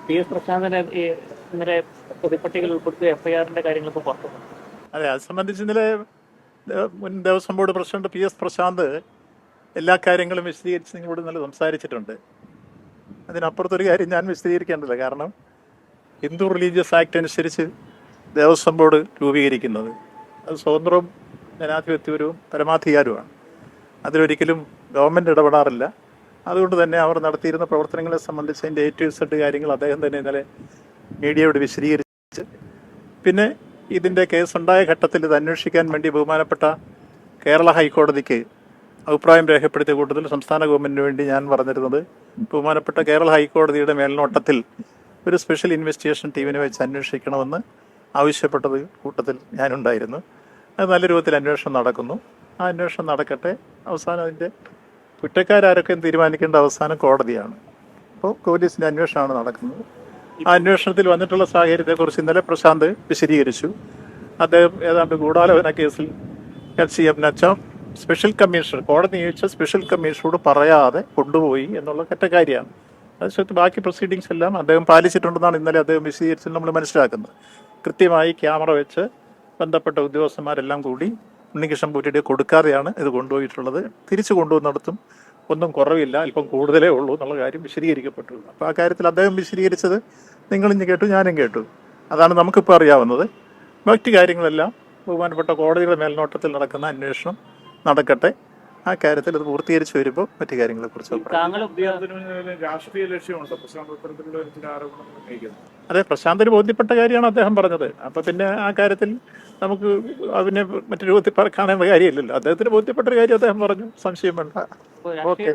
P S പ്രശാന്തിനെ ഇന്നലെ പ്രതിപട്ടികയിൽ ഉൾപ്പെടുത്തിയ എഫ്ഐആറിന്റെ കാര്യങ്ങളൊക്കെ പുറത്തു വന്നു. അതെ, അത് സംബന്ധിച്ച് ഇന്നലെ മുൻ Devaswom board president P S Prashanth എല്ലാ കാര്യങ്ങളും വിശദീകരിച്ച് നിങ്ങളോട് ഇന്നലെ സംസാരിച്ചിട്ടുണ്ട്. അതിനപ്പുറത്തൊരു കാര്യം ഞാൻ വിശദീകരിക്കേണ്ടത്, കാരണം ഹിന്ദു റിലീജിയസ് ആക്ട് അനുസരിച്ച് ദേവസ്വം ബോർഡ് രൂപീകരിക്കുന്നത് അത് സ്വതന്ത്രവും ജനാധിപത്യപരവും പരമാധികാരവുമാണ്. അതിലൊരിക്കലും ഗവൺമെൻറ് ഇടപെടാറില്ല. അതുകൊണ്ട് തന്നെ അവർ നടത്തിയിരുന്ന പ്രവർത്തനങ്ങളെ സംബന്ധിച്ച് അതിൻ്റെ A to Z കാര്യങ്ങൾ അദ്ദേഹം തന്നെ ഇന്നലെ മീഡിയയോട് വിശദീകരിച്ച്, പിന്നെ ഇതിൻ്റെ കേസുണ്ടായ ഘട്ടത്തിൽ ഇത് അന്വേഷിക്കാൻ വേണ്ടി ബഹുമാനപ്പെട്ട കേരള ഹൈക്കോടതിക്ക് അഭിപ്രായം രേഖപ്പെടുത്തിയ കൂട്ടത്തിൽ സംസ്ഥാന ഗവൺമെൻറ്റിന് വേണ്ടി ഞാൻ പറഞ്ഞിരുന്നത് ബഹുമാനപ്പെട്ട കേരള ഹൈക്കോടതിയുടെ മേൽനോട്ടത്തിൽ ഒരു സ്പെഷ്യൽ ഇൻവെസ്റ്റിഗേഷൻ ടീമിനെ വെച്ച് അന്വേഷിക്കണമെന്ന് ആവശ്യപ്പെട്ടത് കൂട്ടത്തിൽ ഞാനുണ്ടായിരുന്നു. അത് നല്ല രൂപത്തിൽ അന്വേഷണം നടക്കുന്നു. ആ അന്വേഷണം നടക്കട്ടെ. അവസാനം അതിൻ്റെ കുറ്റക്കാരൊക്കെ തീരുമാനിക്കേണ്ട അവസാനം കോടതിയാണ്. അപ്പോൾ പോലീസിൻ്റെ അന്വേഷണമാണ് നടക്കുന്നത്. ആ അന്വേഷണത്തിൽ വന്നിട്ടുള്ള സാഹചര്യത്തെക്കുറിച്ച് ഇന്നലെ പ്രശാന്ത് വിശദീകരിച്ചു. അദ്ദേഹം ഏതാണ്ട് ഗൂഢാലോചന കേസിൽ സ്പെഷ്യൽ കമ്മീഷണർ, കോടതി നിയോഗിച്ച സ്പെഷ്യൽ കമ്മീഷണറോട് പറയാതെ കൊണ്ടുപോയി എന്നുള്ള കാര്യമാണ്. അതിനകത്ത് ബാക്കി പ്രൊസീഡിങ്സ് എല്ലാം അദ്ദേഹം പാലിച്ചിട്ടുണ്ടെന്നാണ് ഇന്നലെ അദ്ദേഹം വിശദീകരിച്ചത് നമ്മൾ മനസ്സിലാക്കുന്നത്. കൃത്യമായി ക്യാമറ വെച്ച് ബന്ധപ്പെട്ട ഉദ്യോഗസ്ഥന്മാരെല്ലാം കൂടി ഉണ്ണികൃഷ്ണൻ പോറ്റിയുടെ കൊടുക്കാതെയാണ് ഇത് കൊണ്ടുപോയിട്ടുള്ളത്. തിരിച്ചു കൊണ്ടുവന്നിടത്തും ഒന്നും കുറവില്ല, അല്പം കൂടുതലേ ഉള്ളൂ എന്നുള്ള കാര്യം വിശദീകരിക്കപ്പെട്ടുള്ളൂ. അപ്പോൾ ആ കാര്യത്തിൽ അദ്ദേഹം വിശദീകരിച്ചത് നിങ്ങളിഞ്ഞ് കേട്ടു, ഞാനും കേട്ടു. അതാണ് നമുക്കിപ്പോൾ അറിയാവുന്നത്. മറ്റു കാര്യങ്ങളെല്ലാം ബഹുമാനപ്പെട്ട കോടതിയുടെ മേൽനോട്ടത്തിൽ നടക്കുന്ന അന്വേഷണം നടക്കട്ടെ. ആ കാര്യത്തിൽ അത് പൂർത്തീകരിച്ച് വരുമ്പോൾ മറ്റു കാര്യങ്ങളെക്കുറിച്ച് രാഷ്ട്രീയ ലക്ഷ്യമുണ്ട് പ്രശാന്ത് ഇത്തരത്തിലുള്ള ചില ആരോപണങ്ങൾ ഉന്നയിക്കുന്നത്. അതെ, പ്രശാന്തിന് ബോധ്യപ്പെട്ട കാര്യമാണ് അദ്ദേഹം പറഞ്ഞത്. അപ്പം പിന്നെ ആ കാര്യത്തിൽ നമുക്ക് അതിനെ മറ്റു രൂപത്തിൽ കാണേണ്ട കാര്യമില്ലല്ലോ. അദ്ദേഹത്തിന് ബോധ്യപ്പെട്ടൊരു കാര്യം അദ്ദേഹം പറഞ്ഞു, സംശയം വേണ്ട. ഓക്കെ,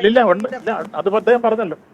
ഇല്ല ഉണ്ട്, ഇല്ല അത് അദ്ദേഹം പറഞ്ഞല്ലോ.